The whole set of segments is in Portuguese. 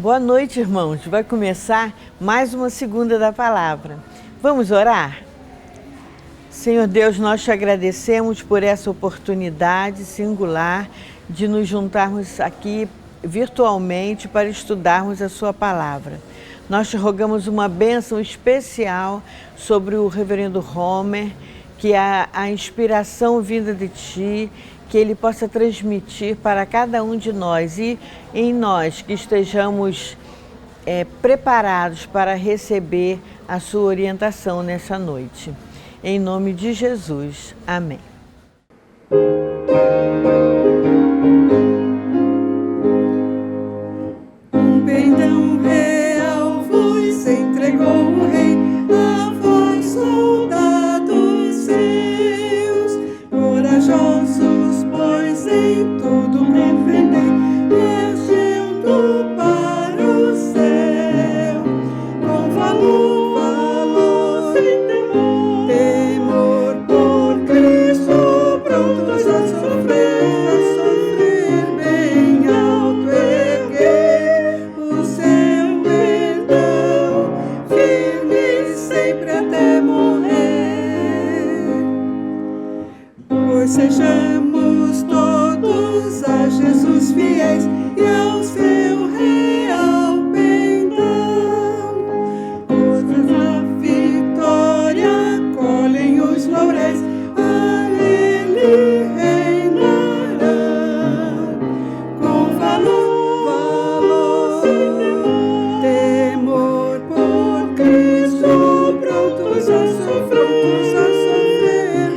Boa noite, irmãos. Vai começar mais uma segunda da palavra. Vamos orar? Senhor Deus, nós te agradecemos por essa oportunidade singular de nos juntarmos aqui virtualmente para estudarmos a sua palavra. Nós te rogamos uma bênção especial sobre o reverendo Homer, que a inspiração vinda de ti, que ele possa transmitir para cada um de nós e em nós que estejamos preparados para receber a sua orientação nessa noite. Em nome de Jesus. Amém. Um pendão real vos entregou o rei, a vós soldados seus, corajosos, pois em tudo defendei, erguendo para o céu, com valor, sem temor por Cristo, prontos a sofrer bem alto erguer o seu perdão, firme sempre até morrer. Pois sejamos todos a Jesus fiéis e ao seu real pendão, todos a vitória colhem os lauréis, a ele reinarão com valor, temor por Cristo, prontos a sofrer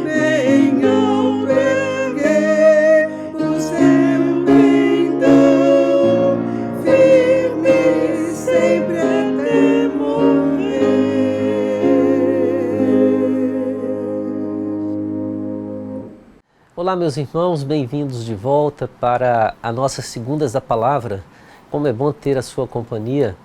bem alto erguer o seu pendão, firme sempre até morrer. Olá, meus irmãos, bem-vindos de volta para a nossa Segundas da Palavra. Como é bom ter a sua companhia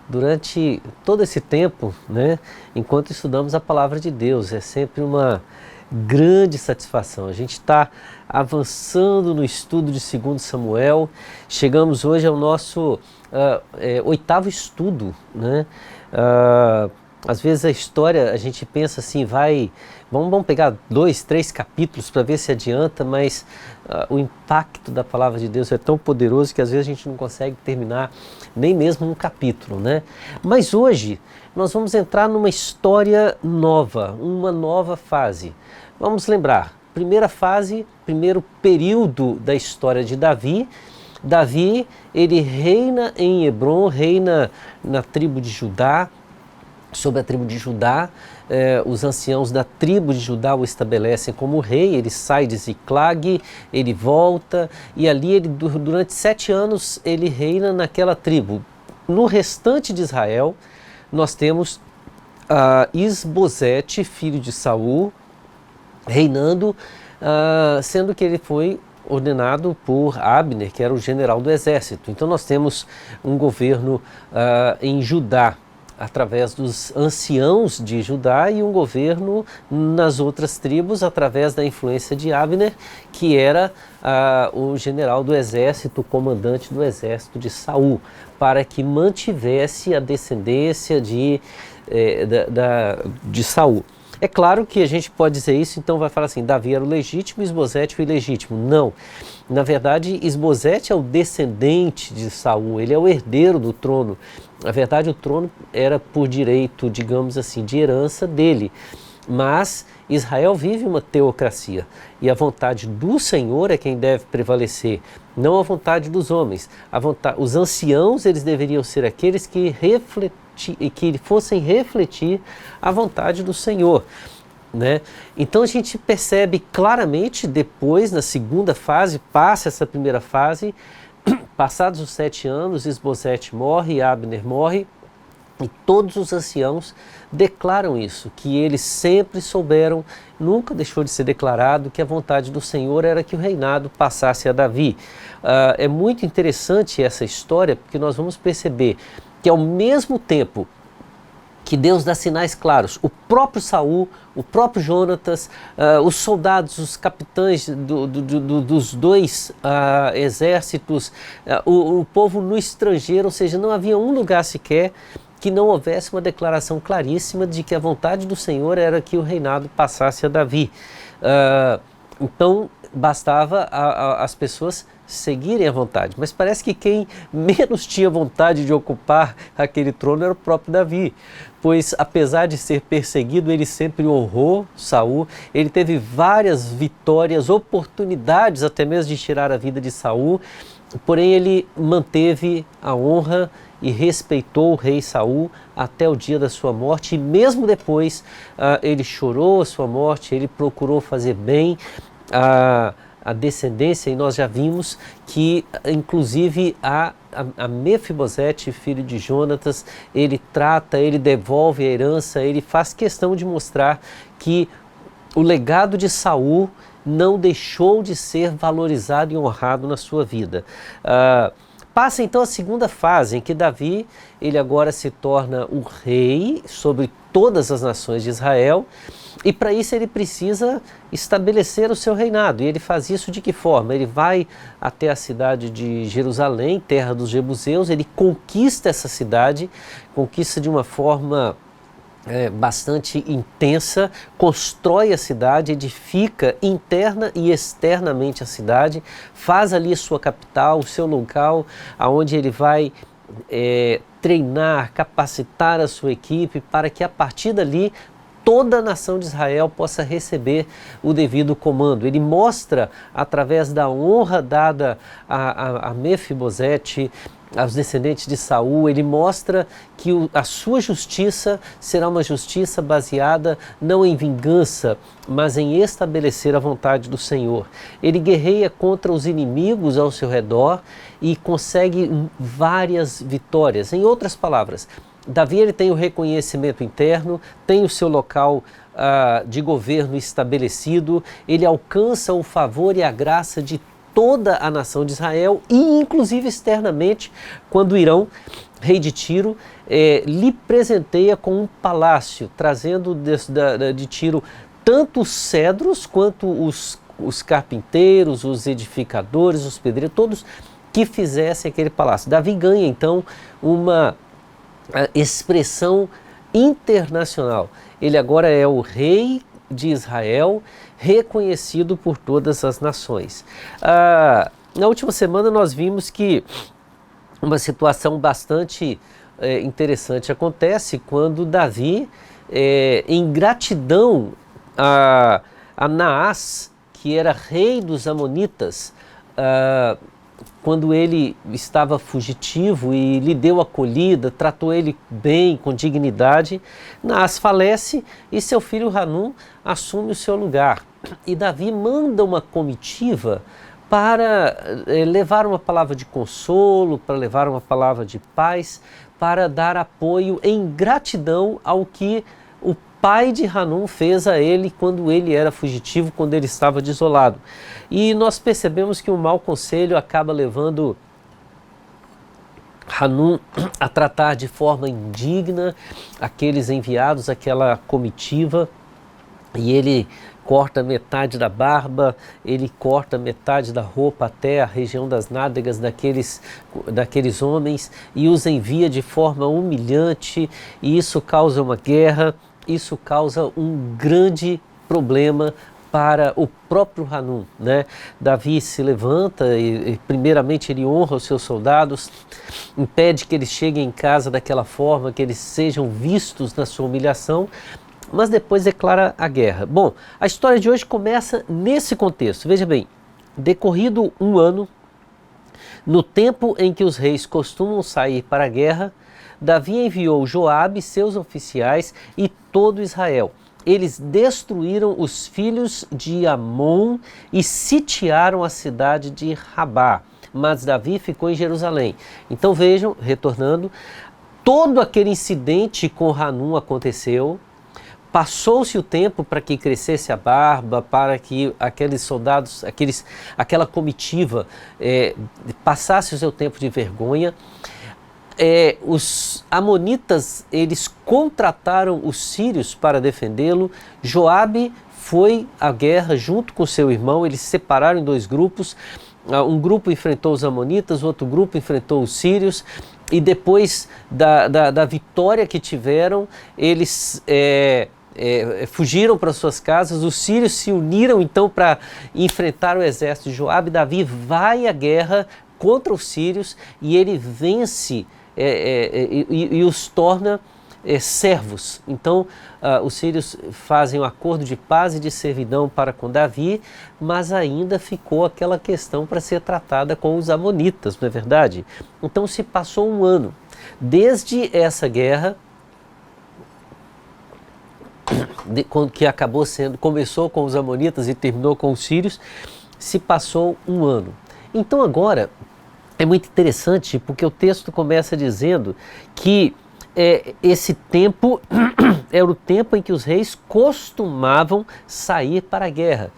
durante todo esse tempo, né? Enquanto estudamos a Palavra de Deus. É sempre uma grande satisfação. A gente está avançando no estudo de 2 Samuel. Chegamos hoje ao nosso oitavo estudo, né? Às vezes a história, a gente pensa assim, vamos pegar 2, 3 capítulos para ver se adianta, mas o impacto da palavra de Deus é tão poderoso que às vezes a gente não consegue terminar nem mesmo um capítulo, né? Mas hoje nós vamos entrar numa história nova, uma nova fase. Vamos lembrar, primeira fase, primeiro período da história de Davi. Davi, ele reina em Hebron, reina na tribo de Judá. Sobre a tribo de Judá, os anciãos da tribo de Judá o estabelecem como rei. Ele sai de Ziclag, ele volta e ali durante 7 anos ele reina naquela tribo. No restante de Israel nós temos Isbosete, filho de Saul, reinando, sendo que ele foi ordenado por Abner, que era o general do exército. Então nós temos um governo em Judá, através dos anciãos de Judá, e um governo nas outras tribos através da influência de Abner, que era o general do exército, o comandante do exército de Saul, para que mantivesse a descendência de Saul. É claro que a gente pode dizer isso, então vai falar assim, Davi era o legítimo, Isbosete o ilegítimo. Não, na verdade Isbosete é o descendente de Saul, ele é o herdeiro do trono. Na verdade o trono era por direito, digamos assim, de herança dele. Mas Israel vive uma teocracia e a vontade do Senhor é quem deve prevalecer, não a vontade dos homens. Os anciãos, eles deveriam ser aqueles que fossem refletir a vontade do Senhor, né? Então a gente percebe claramente depois, na segunda fase, passa essa primeira fase, passados os 7 anos, Isbosete morre, Abner morre, e todos os anciãos declaram isso, que eles sempre souberam, nunca deixou de ser declarado, que a vontade do Senhor era que o reinado passasse a Davi. É muito interessante essa história, porque nós vamos perceber que ao mesmo tempo que Deus dá sinais claros. O próprio Saul, o próprio Jonatas, os soldados, os capitães dos dois exércitos, o povo no estrangeiro, ou seja, não havia um lugar sequer que não houvesse uma declaração claríssima de que a vontade do Senhor era que o reinado passasse a Davi. Então, bastava as pessoas seguirem a vontade. Mas parece que quem menos tinha vontade de ocupar aquele trono era o próprio Davi, pois apesar de ser perseguido, ele sempre honrou Saul, ele teve várias vitórias, oportunidades até mesmo de tirar a vida de Saul, porém ele manteve a honra e respeitou o rei Saul até o dia da sua morte, e mesmo depois ele chorou a sua morte, ele procurou fazer bem a descendência, e nós já vimos que inclusive a Mefibosete, filho de Jonatas, ele trata, ele devolve a herança, ele faz questão de mostrar que o legado de Saul não deixou de ser valorizado e honrado na sua vida. Passa então a segunda fase, em que Davi, ele agora se torna o rei sobre todas as nações de Israel, e para isso ele precisa estabelecer o seu reinado. E ele faz isso de que forma? Ele vai até a cidade de Jerusalém, terra dos jebuseus, ele conquista essa cidade, conquista de uma forma bastante intensa, constrói a cidade, edifica interna e externamente a cidade, faz ali a sua capital, o seu local, aonde ele vai treinar, capacitar a sua equipe para que a partir dali toda a nação de Israel possa receber o devido comando. Ele mostra, através da honra dada a Mefibosete, aos descendentes de Saul, ele mostra que a sua justiça será uma justiça baseada não em vingança, mas em estabelecer a vontade do Senhor. Ele guerreia contra os inimigos ao seu redor e consegue várias vitórias. Em outras palavras, Davi ele tem o reconhecimento interno, tem o seu local de governo estabelecido, ele alcança o favor e a graça de toda a nação de Israel, e inclusive externamente, quando Irão, rei de Tiro, lhe presenteia com um palácio, trazendo de Tiro tanto os cedros quanto os carpinteiros, os edificadores, os pedreiros, todos que fizessem aquele palácio. Davi ganha então uma expressão internacional. Ele agora é o rei de Israel, reconhecido por todas as nações. Na última semana nós vimos que uma situação bastante interessante acontece quando Davi, em gratidão a Naás, que era rei dos Amonitas, quando ele estava fugitivo e lhe deu acolhida, tratou ele bem, com dignidade, Naás falece e seu filho Hanum assume o seu lugar. E Davi manda uma comitiva para levar uma palavra de consolo, para levar uma palavra de paz, para dar apoio em gratidão ao que o pai de Hanum fez a ele quando ele era fugitivo, quando ele estava desolado. E nós percebemos que um mau conselho acaba levando Hanum a tratar de forma indigna aqueles enviados, aquela comitiva, e ele corta metade da barba, ele corta metade da roupa até a região das nádegas daqueles homens e os envia de forma humilhante, e isso causa uma guerra. Isso causa um grande problema para o próprio Hanum, né? Davi se levanta e primeiramente ele honra os seus soldados, impede que eles cheguem em casa daquela forma, que eles sejam vistos na sua humilhação, mas depois declara a guerra. Bom, a história de hoje começa nesse contexto. Veja bem, decorrido um ano, no tempo em que os reis costumam sair para a guerra, Davi enviou Joabe, seus oficiais e todo Israel. Eles destruíram os filhos de Amon e sitiaram a cidade de Rabá, mas Davi ficou em Jerusalém. Então vejam, retornando, todo aquele incidente com Hanum aconteceu, passou-se o tempo para que crescesse a barba, para que aqueles soldados, aquela comitiva passasse o seu tempo de vergonha. os amonitas, eles contrataram os sírios para defendê-lo. Joabe foi à guerra junto com seu irmão, eles se separaram em 2 grupos. Um grupo enfrentou os amonitas, outro grupo enfrentou os sírios, e depois da vitória que tiveram, eles fugiram para suas casas. Os sírios se uniram então para enfrentar o exército de Joabe. Davi vai à guerra contra os sírios e ele vence e os torna servos. Então os sírios fazem um acordo de paz e de servidão para com Davi, mas ainda ficou aquela questão para ser tratada com os amonitas, não é verdade? Então se passou um ano desde essa guerra, que começou com os amonitas e terminou com os sírios. Se passou um ano. Então agora é muito interessante, porque o texto começa dizendo que esse tempo era o tempo em que os reis costumavam sair para a guerra.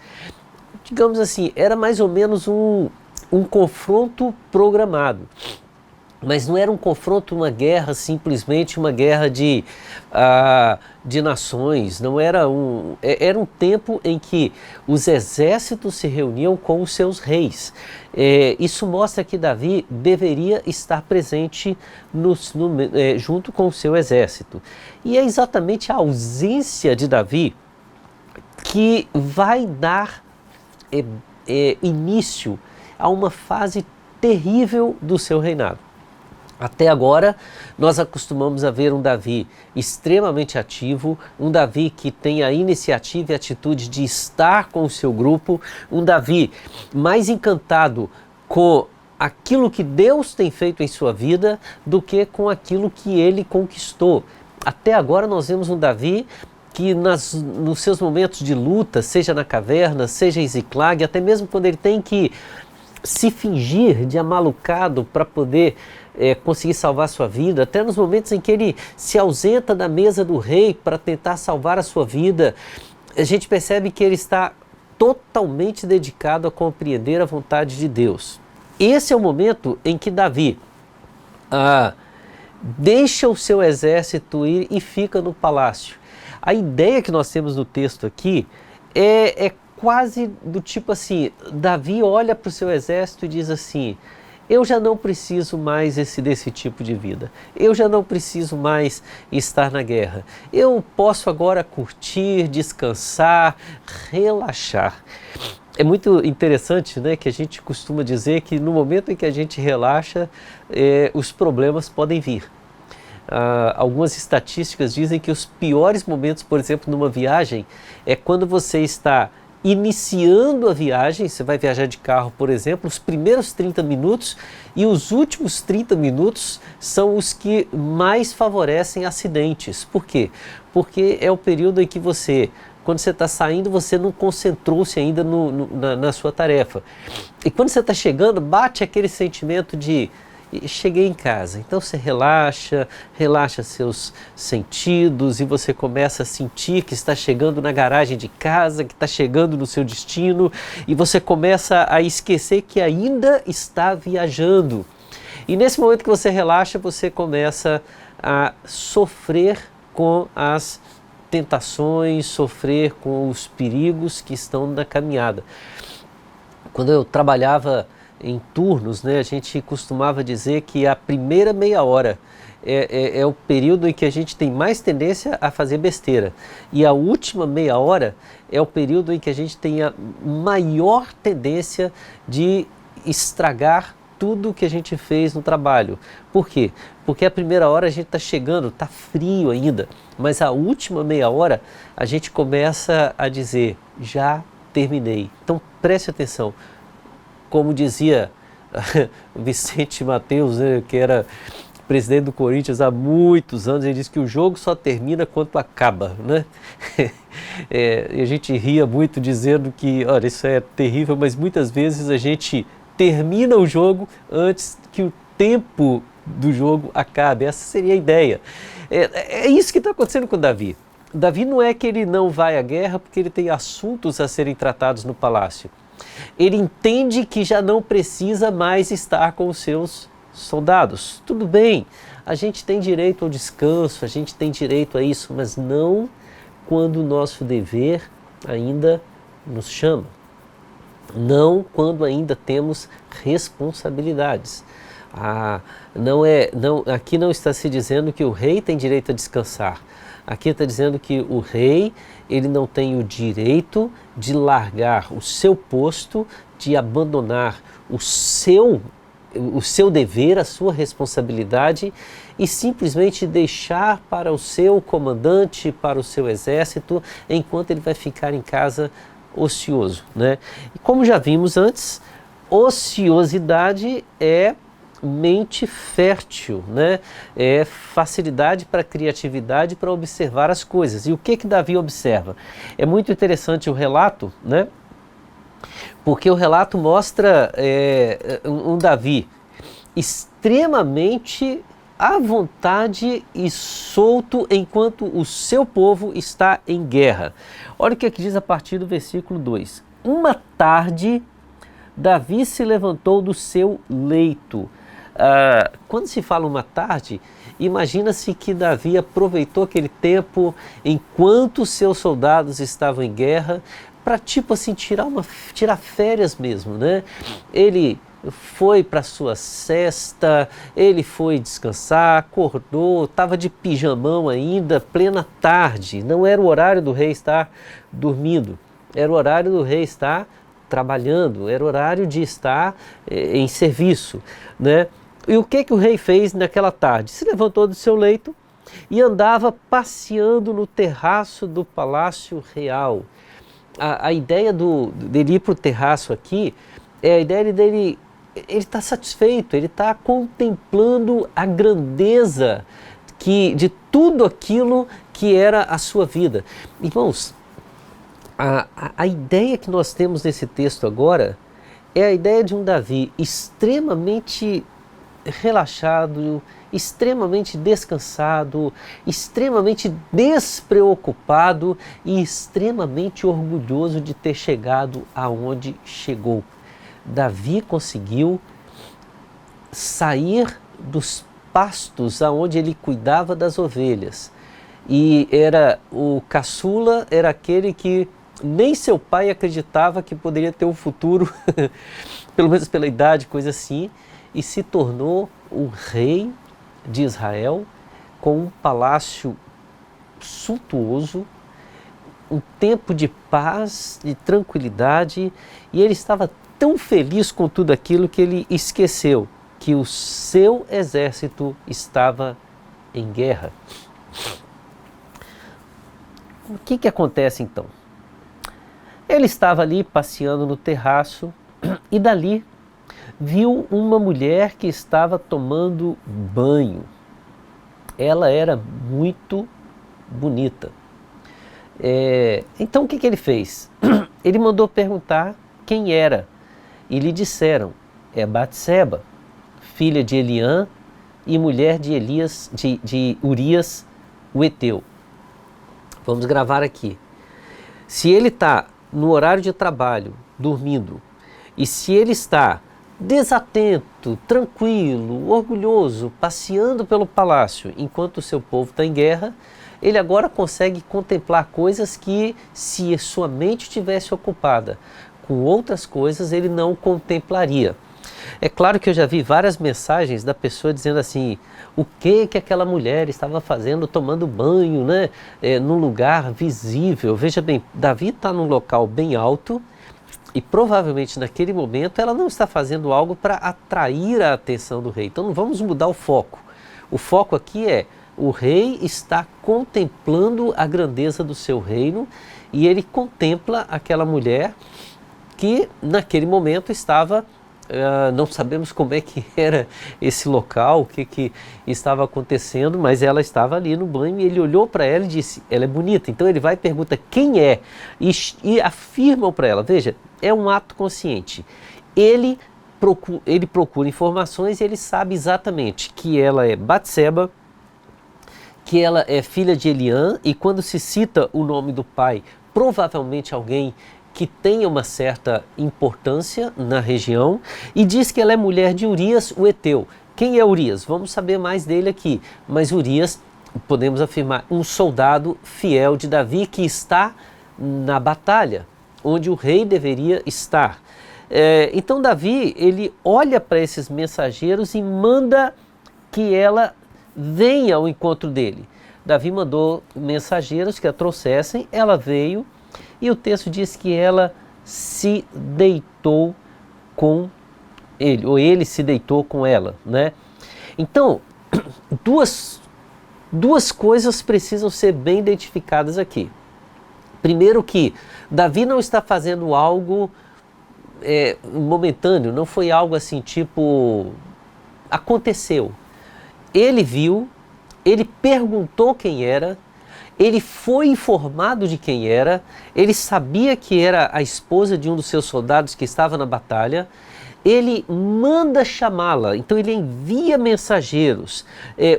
Digamos assim, era mais ou menos um confronto programado. Mas não era um confronto, uma guerra, simplesmente uma guerra de nações. Não era era um tempo em que os exércitos se reuniam com os seus reis. Isso mostra que Davi deveria estar presente junto com o seu exército. E é exatamente a ausência de Davi que vai dar início a uma fase terrível do seu reinado. Até agora, nós acostumamos a ver um Davi extremamente ativo, um Davi que tem a iniciativa e a atitude de estar com o seu grupo, um Davi mais encantado com aquilo que Deus tem feito em sua vida do que com aquilo que ele conquistou. Até agora nós vemos um Davi que nos seus momentos de luta, seja na caverna, seja em Ziclag, até mesmo quando ele tem que se fingir de amalucado para poder conseguir salvar a sua vida, até nos momentos em que ele se ausenta da mesa do rei para tentar salvar a sua vida, a gente percebe que ele está totalmente dedicado a compreender a vontade de Deus. Esse é o momento em que Davi deixa o seu exército ir e fica no palácio. A ideia que nós temos no texto aqui é quase do tipo assim: Davi olha para o seu exército e diz assim: eu já não preciso mais desse tipo de vida, eu já não preciso mais estar na guerra, eu posso agora curtir, descansar, relaxar. É muito interessante, né, que a gente costuma dizer que no momento em que a gente relaxa, os problemas podem vir. Algumas estatísticas dizem que os piores momentos, por exemplo, numa viagem, é quando você está iniciando a viagem. Você vai viajar de carro, por exemplo, os primeiros 30 minutos e os últimos 30 minutos são os que mais favorecem acidentes. Por quê? Porque é o período em que quando você está saindo, você não concentrou-se ainda na sua tarefa. E quando você está chegando, bate aquele sentimento de cheguei em casa. Então você relaxa seus sentidos e você começa a sentir que está chegando na garagem de casa, que está chegando no seu destino, e você começa a esquecer que ainda está viajando. E nesse momento que você relaxa, você começa a sofrer com as tentações, sofrer com os perigos que estão na caminhada. Quando eu trabalhava em turnos, né, a gente costumava dizer que a primeira meia hora é o período em que a gente tem mais tendência a fazer besteira, e a última meia hora é o período em que a gente tem a maior tendência de estragar tudo que a gente fez no trabalho. Por quê? Porque a primeira hora a gente está chegando, está frio ainda, mas a última meia hora a gente começa a dizer: já terminei. Então preste atenção. Como dizia Vicente Mateus, né, que era presidente do Corinthians há muitos anos, ele disse que o jogo só termina quando acaba, né? E a gente ria muito dizendo que, olha, isso é terrível, mas muitas vezes a gente termina o jogo antes que o tempo do jogo acabe. Essa seria a ideia. É isso que está acontecendo com Davi. Davi não é que ele não vai à guerra porque ele tem assuntos a serem tratados no palácio. Ele entende que já não precisa mais estar com os seus soldados. Tudo bem, a gente tem direito ao descanso, a gente tem direito a isso, mas não quando o nosso dever ainda nos chama. Não quando ainda temos responsabilidades. Aqui não está se dizendo que o rei tem direito a descansar. Aqui está dizendo que o rei, ele não tem o direito de largar o seu posto, de abandonar o seu dever, a sua responsabilidade e simplesmente deixar para o seu comandante, para o seu exército, enquanto ele vai ficar em casa ocioso, né? E como já vimos antes, ociosidade é mente fértil, né? É facilidade para criatividade, para observar as coisas. E o que Davi observa? É muito interessante o relato, né? Porque o relato mostra um Davi extremamente à vontade e solto enquanto o seu povo está em guerra. Olha o que diz a partir do versículo 2. Uma tarde, Davi se levantou do seu leito. Quando se fala uma tarde, imagina-se que Davi aproveitou aquele tempo enquanto seus soldados estavam em guerra para tipo assim tirar férias mesmo, né? Ele foi para sua sesta, ele foi descansar, acordou, estava de pijamão ainda, plena tarde. Não era o horário do rei estar dormindo, era o horário do rei estar trabalhando, era o horário de estar em serviço, né? E o que o rei fez naquela tarde? Se levantou do seu leito e andava passeando no terraço do palácio real. A ideia dele ir para o terraço aqui é a ideia dele, ele está satisfeito, ele está contemplando a grandeza de tudo aquilo que era a sua vida. Irmãos, a ideia que nós temos nesse texto agora é a ideia de um Davi extremamente relaxado, extremamente descansado, extremamente despreocupado e extremamente orgulhoso de ter chegado aonde chegou. Davi conseguiu sair dos pastos aonde ele cuidava das ovelhas. E o caçula era aquele que nem seu pai acreditava que poderia ter um futuro, pelo menos pela idade, coisa assim, e se tornou o rei de Israel com um palácio suntuoso, um tempo de paz, de tranquilidade, e ele estava tão feliz com tudo aquilo que ele esqueceu que o seu exército estava em guerra. O que acontece então? Ele estava ali passeando no terraço e dali viu uma mulher que estava tomando banho. Ela era muito bonita. Então o que ele fez? Ele mandou perguntar quem era e lhe disseram: é Batseba, filha de Eliã e mulher de Urias o Heteu. Vamos gravar aqui. Se ele está no horário de trabalho, dormindo, e se ele está desatento, tranquilo, orgulhoso, passeando pelo palácio enquanto o seu povo está em guerra, ele agora consegue contemplar coisas que, se sua mente estivesse ocupada com outras coisas, ele não contemplaria. É claro que eu já vi várias mensagens da pessoa dizendo assim: o que aquela mulher estava fazendo tomando banho, né, num lugar visível. Veja bem, Davi está num local bem alto e provavelmente naquele momento ela não está fazendo algo para atrair a atenção do rei. Então não vamos mudar o foco. O foco aqui é: o rei está contemplando a grandeza do seu reino e ele contempla aquela mulher que naquele momento estava... não sabemos como é que era esse local, o que estava acontecendo, mas ela estava ali no banho e ele olhou para ela e disse: ela é bonita. Então ele vai e pergunta quem é e afirmam para ela. Veja, é um ato consciente. Ele procura informações e ele sabe exatamente que ela é Batseba, que ela é filha de Eliã, e quando se cita o nome do pai, provavelmente alguém que tenha uma certa importância na região, e diz que ela é mulher de Urias o Heteu. Quem é Urias? Vamos saber mais dele aqui. Mas Urias, podemos afirmar, um soldado fiel de Davi que está na batalha, onde o rei deveria estar. Então Davi, ele olha para esses mensageiros e manda que ela venha ao encontro dele. Davi mandou mensageiros que a trouxessem, ela veio e o texto diz que ela se deitou com ele, ou ele se deitou com ela, né? Então, duas coisas precisam ser bem identificadas aqui. Primeiro que Davi não está fazendo algo momentâneo, não foi algo assim tipo, aconteceu. Ele viu, ele perguntou quem era, ele foi informado de quem era, ele sabia que era a esposa de um dos seus soldados que estava na batalha, ele manda chamá-la, então ele envia mensageiros.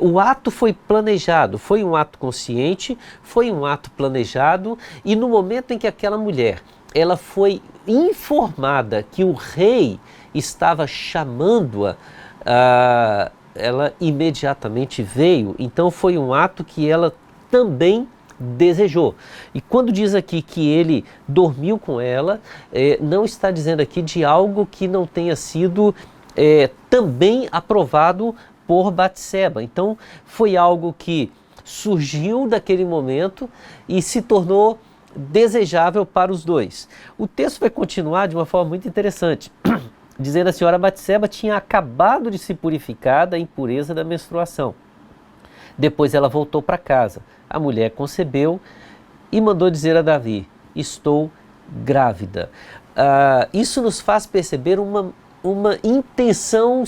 O ato foi planejado, foi um ato consciente, foi um ato planejado, e no momento em que aquela mulher, ela foi informada que o rei estava chamando-a, ela imediatamente veio. Então foi um ato que ela também desejou. E quando diz aqui que ele dormiu com ela, não está dizendo aqui de algo que não tenha sido também aprovado por Batseba. Então foi algo que surgiu daquele momento e se tornou desejável para os dois. O texto vai continuar de uma forma muito interessante, dizendo: a senhora Batseba tinha acabado de se purificar da impureza da menstruação. Depois ela voltou para casa. A mulher concebeu e mandou dizer a Davi: estou grávida. Isso nos faz perceber uma intenção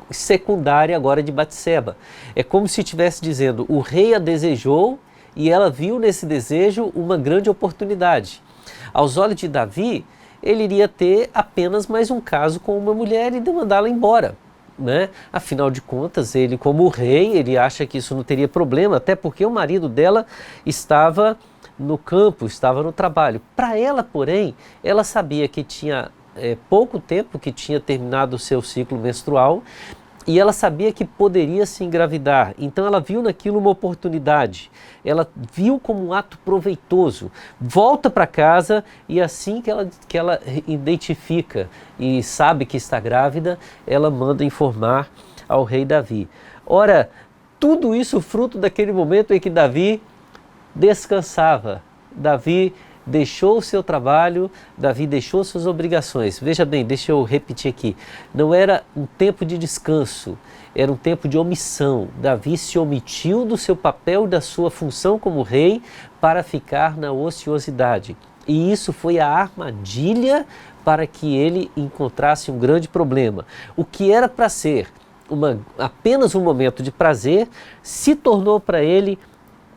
secundária agora de Batseba. É como se estivesse dizendo: o rei a desejou e ela viu nesse desejo uma grande oportunidade. Aos olhos de Davi, ele iria ter apenas mais um caso com uma mulher e mandá-la embora, né? Afinal de contas, ele, como rei, ele acha que isso não teria problema, até porque o marido dela estava no campo, estava no trabalho. Para ela, porém, ela sabia que tinha pouco tempo que tinha terminado o seu ciclo menstrual e ela sabia que poderia se engravidar. Então ela viu naquilo uma oportunidade, ela viu como um ato proveitoso. Volta para casa e assim que ela identifica e sabe que está grávida, ela manda informar ao rei Davi. Ora, tudo isso fruto daquele momento em que Davi descansava. Davi deixou o seu trabalho, Davi deixou suas obrigações. Veja bem, deixa eu repetir aqui. Não era um tempo de descanso, era um tempo de omissão. Davi se omitiu do seu papel, da sua função como rei, para ficar na ociosidade. E isso foi a armadilha para que ele encontrasse um grande problema. O que era para ser apenas um momento de prazer, se tornou para ele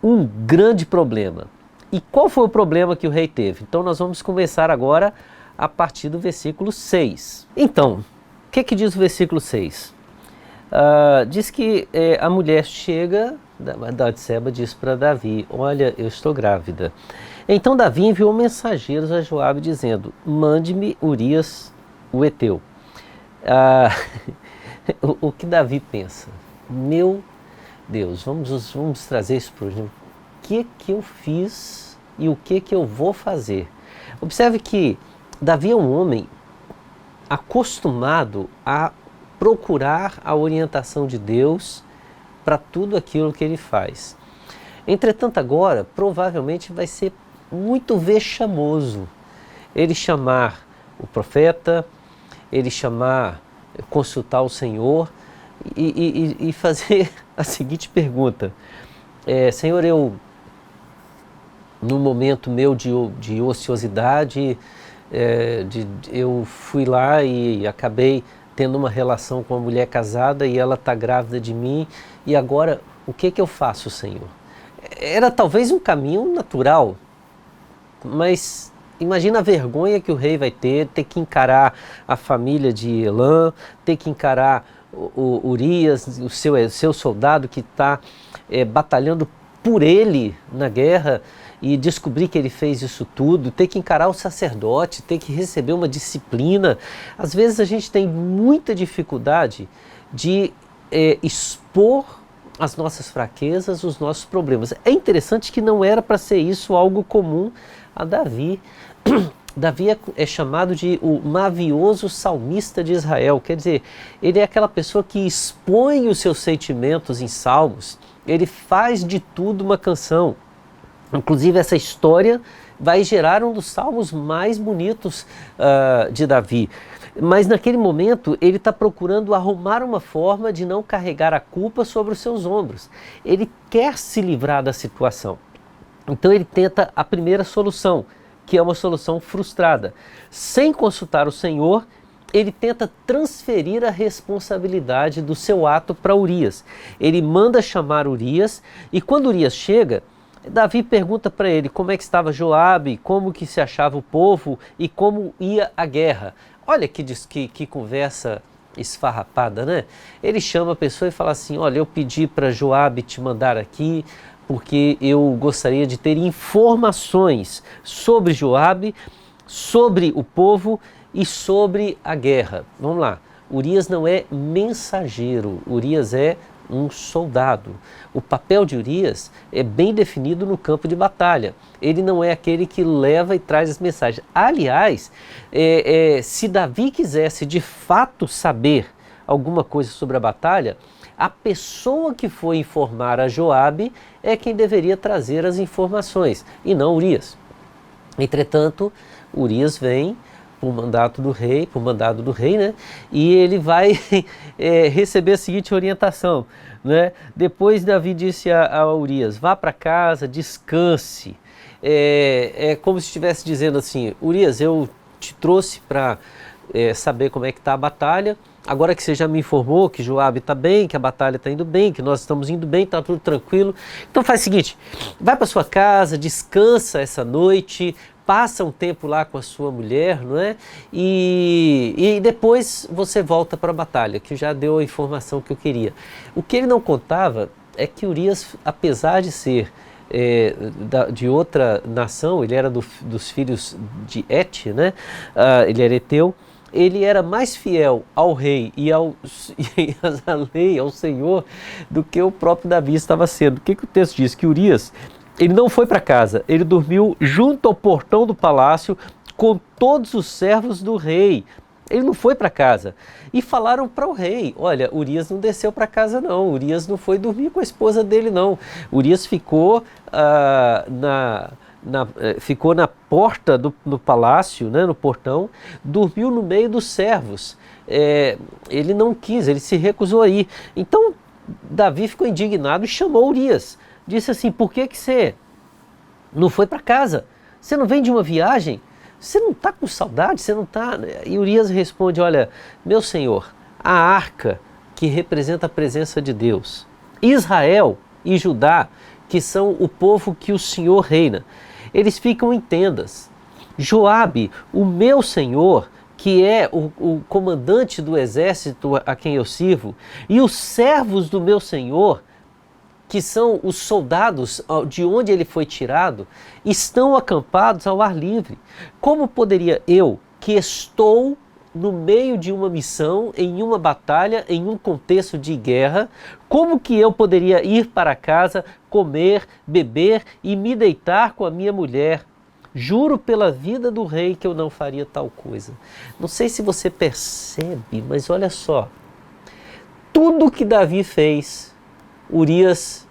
um grande problema. E qual foi o problema que o rei teve? Então nós vamos começar agora a partir do versículo 6. Então, o que diz o versículo 6? Diz que a mulher chega, Batseba diz para Davi: olha, eu estou grávida. Então Davi enviou mensageiros a Joabe dizendo: mande-me Urias o heteu. O que Davi pensa? Meu Deus, vamos trazer isso para o que eu fiz e o que eu vou fazer. Observe que Davi é um homem acostumado a procurar a orientação de Deus para tudo aquilo que ele faz. Entretanto, agora, provavelmente vai ser muito vexamoso ele chamar o profeta, ele consultar o Senhor e fazer a seguinte pergunta: Senhor, no momento meu de ociosidade, eu fui lá e acabei tendo uma relação com uma mulher casada e ela está grávida de mim, e agora o que eu faço, Senhor? Era talvez um caminho natural, mas imagina a vergonha que o rei vai ter que encarar a família de Elã, ter que encarar o Urias, o seu soldado que está batalhando por ele na guerra, e descobrir que ele fez isso tudo, ter que encarar o sacerdote, ter que receber uma disciplina. Às vezes a gente tem muita dificuldade de expor as nossas fraquezas, os nossos problemas. É interessante que não era para ser isso algo comum a Davi. Davi é chamado de o mavioso salmista de Israel, quer dizer, ele é aquela pessoa que expõe os seus sentimentos em salmos, ele faz de tudo uma canção. Inclusive essa história vai gerar um dos salmos mais bonitos de Davi. Mas naquele momento ele está procurando arrumar uma forma de não carregar a culpa sobre os seus ombros. Ele quer se livrar da situação. Então ele tenta a primeira solução, que é uma solução frustrada. Sem consultar o Senhor, ele tenta transferir a responsabilidade do seu ato para Urias. Ele manda chamar Urias e quando Urias chega, Davi pergunta para ele como é que estava Joabe, como que se achava o povo e como ia a guerra. Olha que conversa esfarrapada, né? Ele chama a pessoa e fala assim, olha, eu pedi para Joabe te mandar aqui, porque eu gostaria de ter informações sobre Joabe, sobre o povo e sobre a guerra. Vamos lá, Urias não é mensageiro, Urias é um soldado. O papel de Urias é bem definido no campo de batalha. Ele não é aquele que leva e traz as mensagens. Aliás, se Davi quisesse de fato saber alguma coisa sobre a batalha, a pessoa que foi informar a Joabe é quem deveria trazer as informações, e não Urias. Entretanto, Urias vem por mandado do rei, né? E ele vai receber a seguinte orientação, né? Depois Davi disse a Urias, vá para casa, descanse. É como se estivesse dizendo assim, Urias, eu te trouxe para saber como é que está a batalha. Agora que você já me informou que Joabe está bem, que a batalha está indo bem, que nós estamos indo bem, está tudo tranquilo. Então faz o seguinte, vai para sua casa, descansa essa noite, passa um tempo lá com a sua mulher, não é? E depois você volta para a batalha, que já deu a informação que eu queria. O que ele não contava é que Urias, apesar de ser de outra nação, ele era dos filhos de Et, né? Ele era eteu. Ele era mais fiel ao rei e à lei, ao Senhor, do que o próprio Davi estava sendo. O que o texto diz? Que Urias, ele não foi para casa, ele dormiu junto ao portão do palácio com todos os servos do rei. Ele não foi para casa. E falaram para o rei, olha, Urias não desceu para casa não, Urias não foi dormir com a esposa dele não. Urias ficou ficou na porta do palácio, né, no portão, dormiu no meio dos servos. Ele não quis, ele se recusou a ir. Então Davi ficou indignado e chamou Urias. Disse assim, por que você não foi para casa? Você não vem de uma viagem? Você não está com saudade? Você não está... E Urias responde, olha, meu senhor, a arca que representa a presença de Deus, Israel e Judá, que são o povo que o Senhor reina, eles ficam em tendas. Joabe, o meu senhor, que é o comandante do exército a quem eu sirvo, e os servos do meu senhor, que são os soldados de onde ele foi tirado, estão acampados ao ar livre. Como poderia eu, que estou no meio de uma missão, em uma batalha, em um contexto de guerra, como que eu poderia ir para casa, comer, beber e me deitar com a minha mulher? Juro pela vida do rei que eu não faria tal coisa. Não sei se você percebe, mas olha só. Tudo que Davi fez, Urias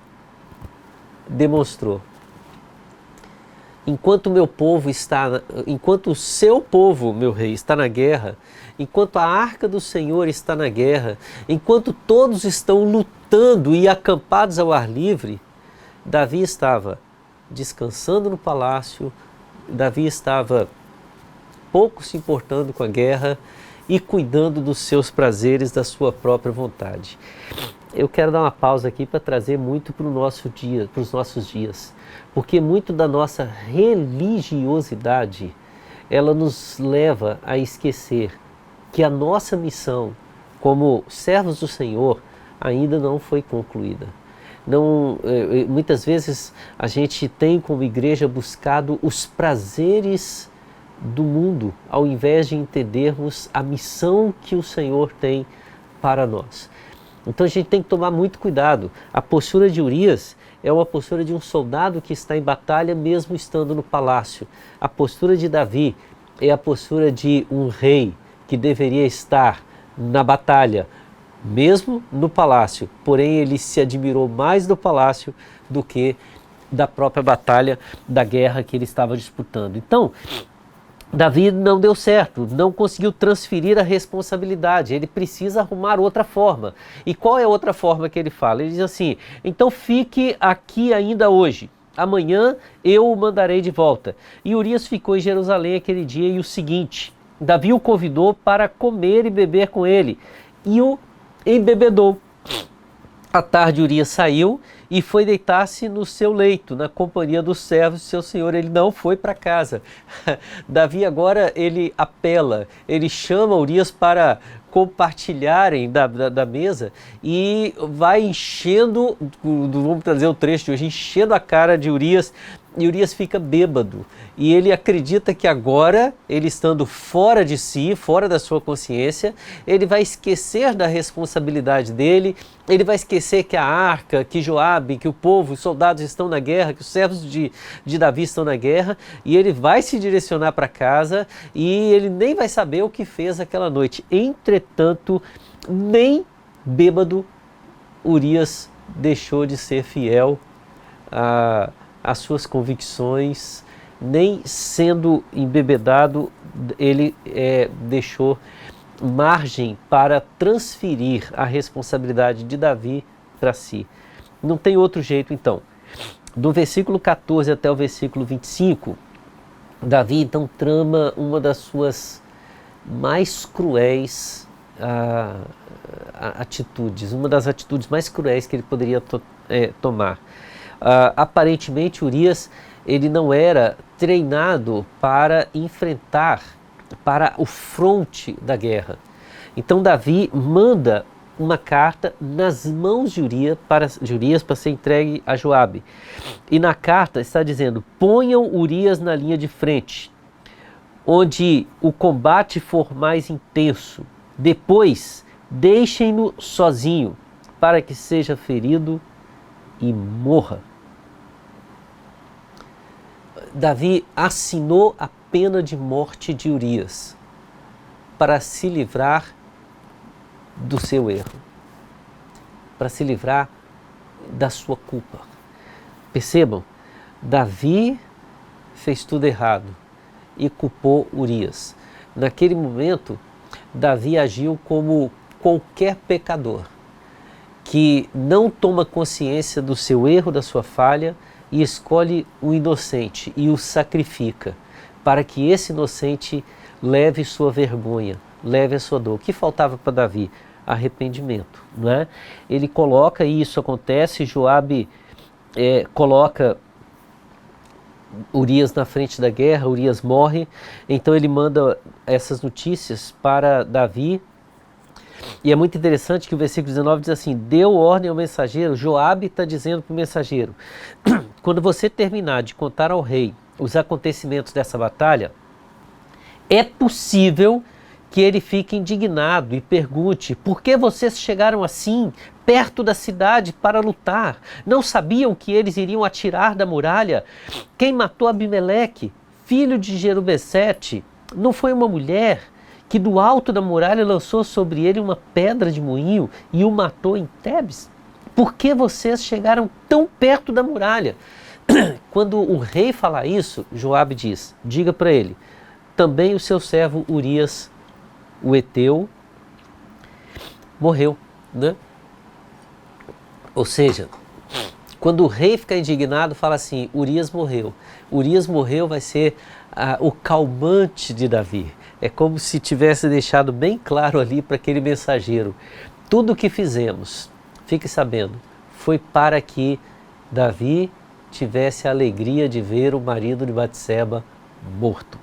demonstrou. Enquanto o seu povo, meu rei, está na guerra, enquanto a arca do Senhor está na guerra, enquanto todos estão lutando e acampados ao ar livre, Davi estava descansando no palácio, Davi estava pouco se importando com a guerra e cuidando dos seus prazeres, da sua própria vontade. Eu quero dar uma pausa aqui para trazer muito para os nossos dias, porque muito da nossa religiosidade, ela nos leva a esquecer que a nossa missão como servos do Senhor ainda não foi concluída. Muitas vezes a gente tem como igreja buscado os prazeres do mundo, ao invés de entendermos a missão que o Senhor tem para nós. Então a gente tem que tomar muito cuidado. A postura de Urias é uma postura de um soldado que está em batalha mesmo estando no palácio. A postura de Davi é a postura de um rei que deveria estar na batalha, mesmo no palácio. Porém, ele se admirou mais do palácio do que da própria batalha, da guerra que ele estava disputando. Então, Davi não deu certo, não conseguiu transferir a responsabilidade, ele precisa arrumar outra forma. E qual é a outra forma que ele fala? Ele diz assim: então fique aqui ainda hoje, amanhã eu o mandarei de volta. E Urias ficou em Jerusalém aquele dia e o seguinte: Davi o convidou para comer e beber com ele, e o embebedou. À tarde Urias saiu e foi deitar-se no seu leito, na companhia dos servos de seu senhor. Ele não foi para casa. Davi agora ele apela, ele chama Urias para compartilharem da mesa e vai enchendo, vamos trazer o trecho de hoje, enchendo a cara de Urias, e Urias fica bêbado. E ele acredita que agora, ele estando fora de si, fora da sua consciência, ele vai esquecer da responsabilidade dele, ele vai esquecer que a arca, que Joabe, que o povo, os soldados estão na guerra, que os servos de Davi estão na guerra, e ele vai se direcionar para casa e ele nem vai saber o que fez aquela noite. Entretanto, nem bêbado, Urias deixou de ser fiel às suas convicções, nem sendo embebedado, ele deixou margem para transferir a responsabilidade de Davi para si. Não tem outro jeito então. Do versículo 14 até o versículo 25, Davi então trama uma das suas mais cruéis atitudes, uma das atitudes mais cruéis que ele poderia tomar. Aparentemente Urias ele não era treinado para enfrentar, para o fronte da guerra. Então Davi manda uma carta nas mãos de Urias para ser entregue a Joabe. E na carta está dizendo: ponham Urias na linha de frente, onde o combate for mais intenso. Depois deixem-no sozinho, para que seja ferido e morra. Davi assinou a pena de morte de Urias para se livrar do seu erro, para se livrar da sua culpa. Percebam, Davi fez tudo errado e culpou Urias. Naquele momento, Davi agiu como qualquer pecador que não toma consciência do seu erro, da sua falha, e escolhe o inocente e o sacrifica, para que esse inocente leve sua vergonha, leve a sua dor. O que faltava para Davi? Arrependimento, não é? Ele coloca, e isso acontece, Joabe coloca Urias na frente da guerra, Urias morre, então ele manda essas notícias para Davi. E é muito interessante que o versículo 19 diz assim: deu ordem ao mensageiro, Joabe está dizendo para o mensageiro: quando você terminar de contar ao rei os acontecimentos dessa batalha, é possível que ele fique indignado e pergunte: por que vocês chegaram assim, perto da cidade para lutar? Não sabiam que eles iriam atirar da muralha? Quem matou Abimeleque, filho de Jerubessete, não foi uma mulher que do alto da muralha lançou sobre ele uma pedra de moinho e o matou em Tebes? Por que vocês chegaram tão perto da muralha? Quando o rei fala isso, Joabe diz: diga para ele, também o seu servo Urias, o heteu, morreu, né? Ou seja, quando o rei fica indignado, fala assim: Urias morreu. Urias morreu vai ser o calmante de Davi. É como se tivesse deixado bem claro ali para aquele mensageiro: tudo o que fizemos, fique sabendo, foi para que Davi tivesse a alegria de ver o marido de Batseba morto.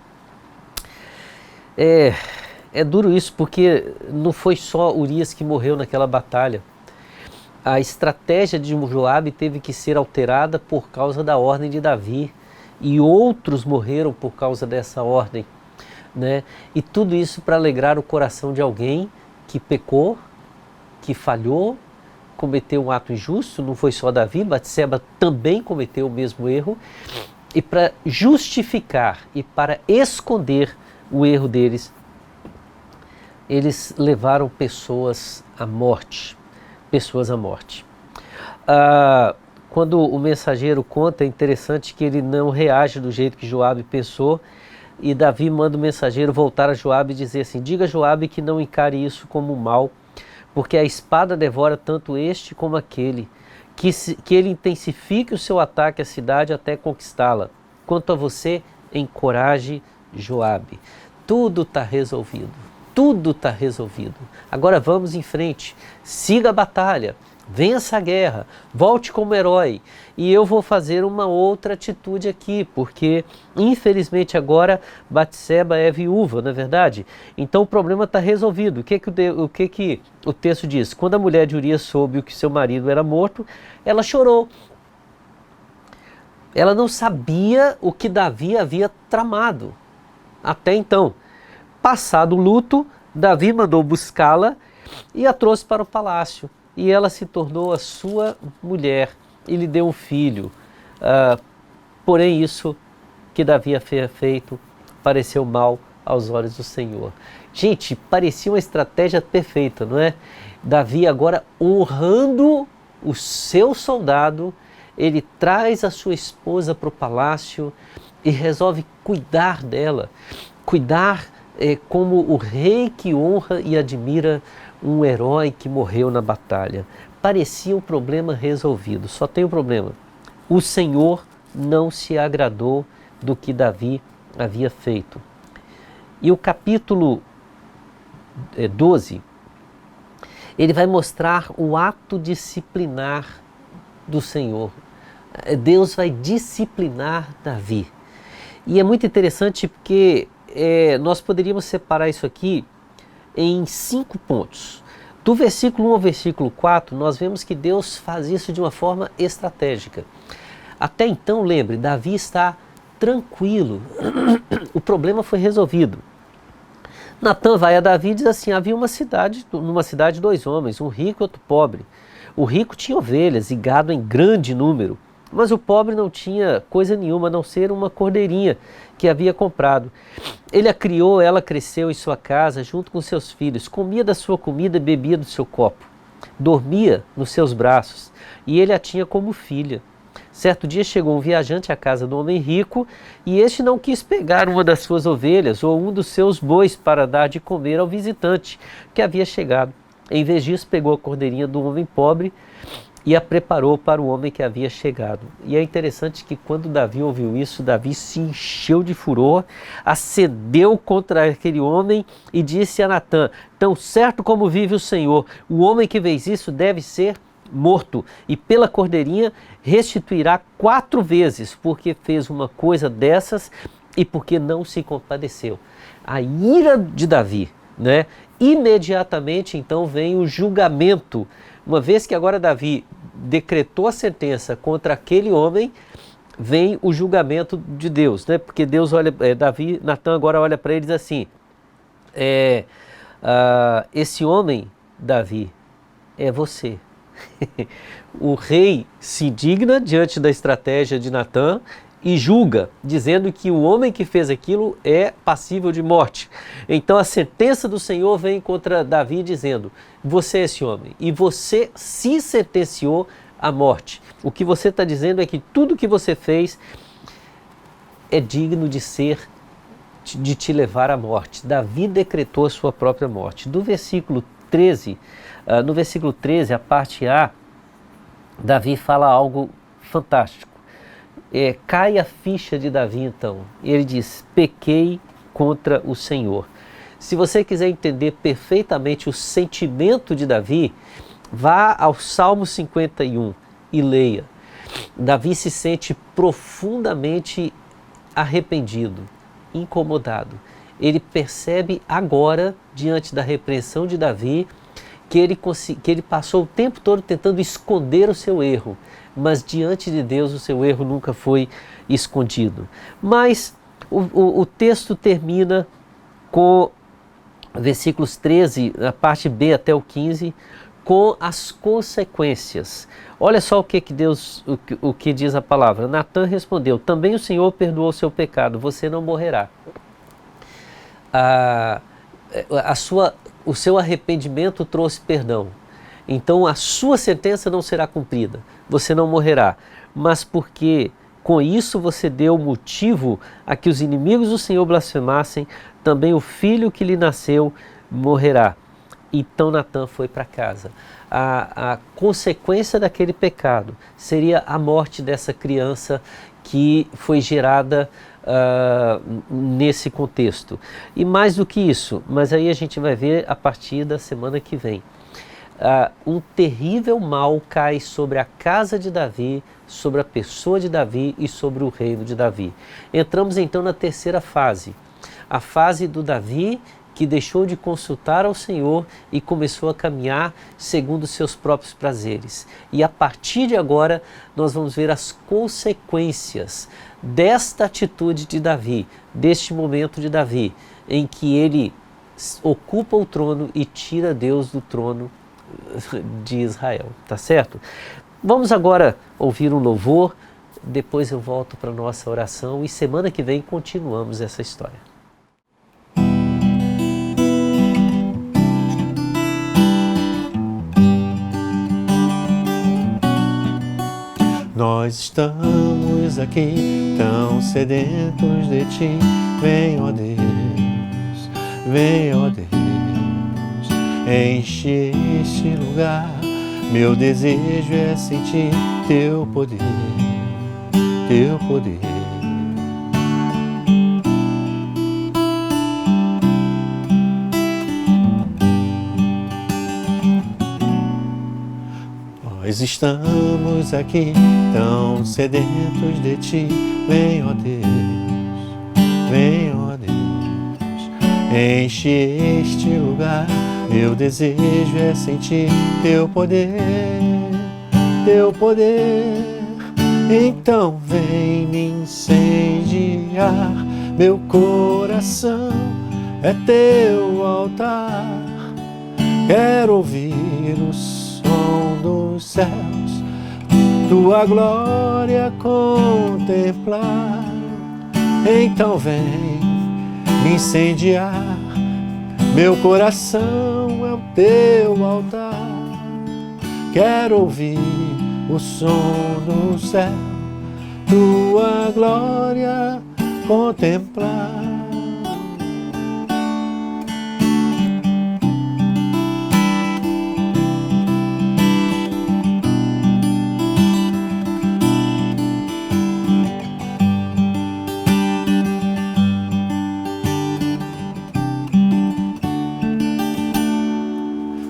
É duro isso, porque não foi só Urias que morreu naquela batalha. A estratégia de Joabe teve que ser alterada por causa da ordem de Davi, e outros morreram por causa dessa ordem, né? E tudo isso para alegrar o coração de alguém que pecou, que falhou, cometeu um ato injusto, não foi só Davi, Batseba também cometeu o mesmo erro, e para justificar e para esconder o erro deles, eles levaram pessoas à morte. Pessoas à morte. Quando o mensageiro conta, é interessante que ele não reage do jeito que Joabe pensou, e Davi manda o mensageiro voltar a Joabe e dizer assim: diga a Joabe que não encare isso como mal, porque a espada devora tanto este como aquele, que ele intensifique o seu ataque à cidade até conquistá-la. Quanto a você, encoraje Joabe. Tudo está resolvido. Tudo está resolvido. Agora vamos em frente. Siga a batalha. Vença a guerra. Volte como herói. E eu vou fazer uma outra atitude aqui, porque infelizmente agora Batseba é viúva, não é verdade? Então o problema está resolvido. O que o texto diz? Quando a mulher de Urias soube que seu marido era morto, ela chorou. Ela não sabia o que Davi havia tramado até então. Passado o luto, Davi mandou buscá-la e a trouxe para o palácio. E ela se tornou a sua mulher e lhe deu um filho. Porém isso que Davi havia feito pareceu mal aos olhos do Senhor. Gente, parecia uma estratégia perfeita, não é? Davi agora honrando o seu soldado, ele traz a sua esposa para o palácio e resolve cuidar dela. Cuidar como o rei que honra e admira um herói que morreu na batalha. Parecia um problema resolvido, só tem um problema. O Senhor não se agradou do que Davi havia feito. E o capítulo 12, ele vai mostrar o ato disciplinar do Senhor. Deus vai disciplinar Davi. E é muito interessante porque nós poderíamos separar isso aqui em 5 pontos. Do versículo 1 ao versículo 4, nós vemos que Deus faz isso de uma forma estratégica. Até então, lembre, Davi está tranquilo, o problema foi resolvido. Natan vai a Davi e diz assim: havia numa cidade 2 homens, um rico e outro pobre. O rico tinha ovelhas e gado em grande número, mas o pobre não tinha coisa nenhuma a não ser uma cordeirinha que havia comprado. Ele a criou, ela cresceu em sua casa junto com seus filhos, comia da sua comida e bebia do seu copo, dormia nos seus braços e ele a tinha como filha. Certo dia chegou um viajante à casa do homem rico e este não quis pegar uma das suas ovelhas ou um dos seus bois para dar de comer ao visitante que havia chegado. Em vez disso, pegou a cordeirinha do homem pobre e a preparou para o homem que havia chegado. E é interessante que quando Davi ouviu isso, Davi se encheu de furor, acendeu contra aquele homem e disse a Natan: tão certo como vive o Senhor, o homem que fez isso deve ser morto, e pela cordeirinha restituirá 4 vezes, porque fez uma coisa dessas e porque não se compadeceu. A ira de Davi, né? Imediatamente então vem o julgamento. Uma vez que agora Davi decretou a sentença contra aquele homem, vem o julgamento de Deus, né? Porque Deus olha, Natan agora olha para ele e diz assim: esse homem, Davi, é você. O rei se indigna diante da estratégia de Natan e julga, dizendo que o homem que fez aquilo é passível de morte. Então a sentença do Senhor vem contra Davi dizendo: você é esse homem e você se sentenciou à morte. O que você está dizendo é que tudo que você fez é digno de te levar à morte. Davi decretou a sua própria morte. Do versículo 13, no versículo 13, a parte A, Davi fala algo fantástico. Cai a ficha de Davi então. Ele diz: pequei contra o Senhor. Se você quiser entender perfeitamente o sentimento de Davi, vá ao Salmo 51 e leia. Davi se sente profundamente arrependido, incomodado. Ele percebe agora, diante da repreensão de Davi, que ele passou o tempo todo tentando esconder o seu erro, mas diante de Deus o seu erro nunca foi escondido. Mas o texto termina com versículos 13, a parte B até o 15, com as consequências. Olha só o que o que diz a palavra. Natã respondeu: também o Senhor perdoou seu pecado, você não morrerá. O seu arrependimento trouxe perdão. Então a sua sentença não será cumprida, você não morrerá. Mas porque com isso você deu motivo a que os inimigos do Senhor blasfemassem, também o filho que lhe nasceu morrerá. Então Natã foi para casa. A consequência daquele pecado seria a morte dessa criança que foi gerada nesse contexto. E mais do que isso, mas aí a gente vai ver a partir da semana que vem. Um terrível mal cai sobre a casa de Davi, sobre a pessoa de Davi e sobre o reino de Davi. Entramos então na terceira fase, a fase do Davi que deixou de consultar ao Senhor e começou a caminhar segundo seus próprios prazeres. E a partir de agora nós vamos ver as consequências desta atitude de Davi, deste momento de Davi, em que ele ocupa o trono e tira Deus do trono de Israel, tá certo? Vamos agora ouvir um louvor, depois eu volto para a nossa oração e semana que vem continuamos essa história. Nós estamos aqui tão sedentos de Ti. Vem, ó Deus, vem, ó Deus, enche este lugar. Meu desejo é sentir Teu poder, Teu poder. Nós estamos aqui tão sedentos de Ti. Vem, ó Deus, vem, ó Deus, enche este lugar. Meu desejo é sentir Teu poder, Teu poder. Então vem me incendiar. Meu coração é Teu altar. Quero ouvir o som dos céus, Tua glória contemplar. Então vem me incendiar. Meu coração é o Teu altar. Quero ouvir o som do céu, Tua glória contemplar.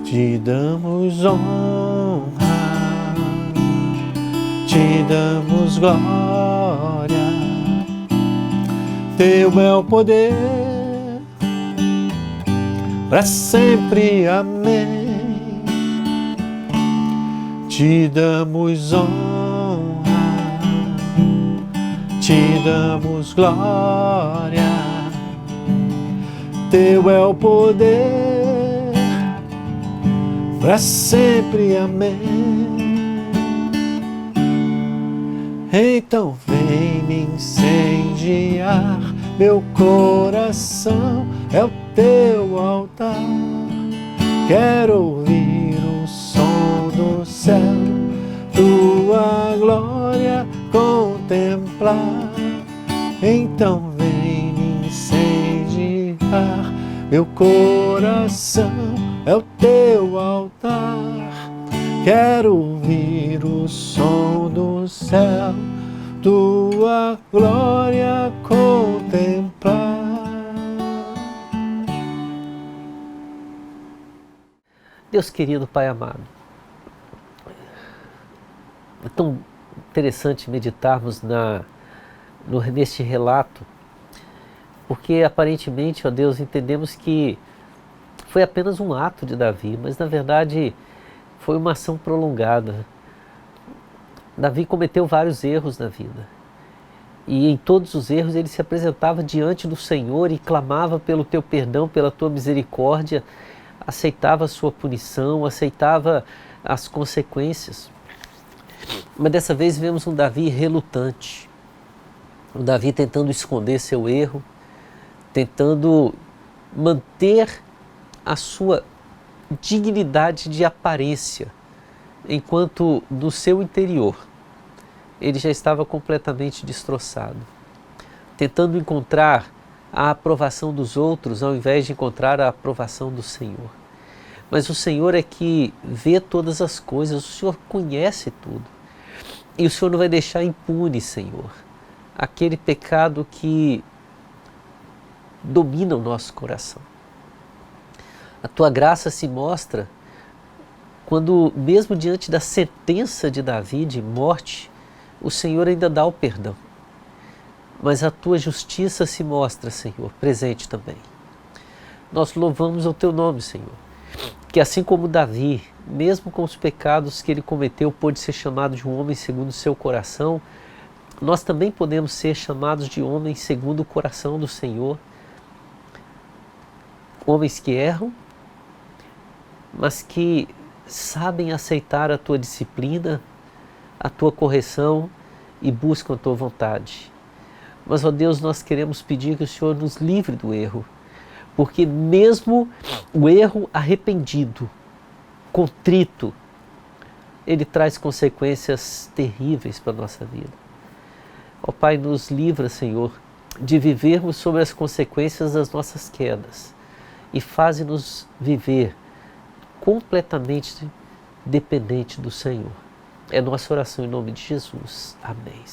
Te damos honra, Te damos glória. Teu é o poder, para sempre, amém. Te damos honra, Te damos glória. Teu é o poder, para sempre, amém. Então vem me incendiar. Meu coração é o Teu altar. Quero ouvir o som do céu, Tua glória contemplar. Então vem me incendiar. Meu coração é o Teu altar. Quero ouvir o som do céu, Tua glória contemplar. Deus querido, Pai amado, é tão interessante meditarmos neste relato, porque aparentemente, ó Deus, entendemos que foi apenas um ato de Davi, mas na verdade foi uma ação prolongada. Davi cometeu vários erros na vida. E em todos os erros ele se apresentava diante do Senhor e clamava pelo Teu perdão, pela Tua misericórdia, aceitava a sua punição, aceitava as consequências. Mas dessa vez vemos um Davi relutante, um Davi tentando esconder seu erro, tentando manter a sua dignidade de aparência, enquanto no seu interior ele já estava completamente destroçado, tentando encontrar a aprovação dos outros ao invés de encontrar a aprovação do Senhor. Mas o Senhor é que vê todas as coisas, o Senhor conhece tudo. E o Senhor não vai deixar impune, Senhor, aquele pecado que domina o nosso coração. A tua graça se mostra quando, mesmo diante da sentença de Davi de morte, o Senhor ainda dá o perdão. Mas a tua justiça se mostra, Senhor, presente também. Nós louvamos o teu nome, Senhor, que assim como Davi, mesmo com os pecados que ele cometeu, pôde ser chamado de um homem segundo o seu coração, nós também podemos ser chamados de homens segundo o coração do Senhor. Homens que erram, mas que sabem aceitar a tua disciplina, a tua correção e buscam a tua vontade. Mas, ó Deus, nós queremos pedir que o Senhor nos livre do erro, porque mesmo o erro arrependido, contrito, ele traz consequências terríveis para a nossa vida. Ó Pai, nos livra, Senhor, de vivermos sobre as consequências das nossas quedas e faze-nos viver completamente dependente do Senhor. É nossa oração em nome de Jesus. Amém.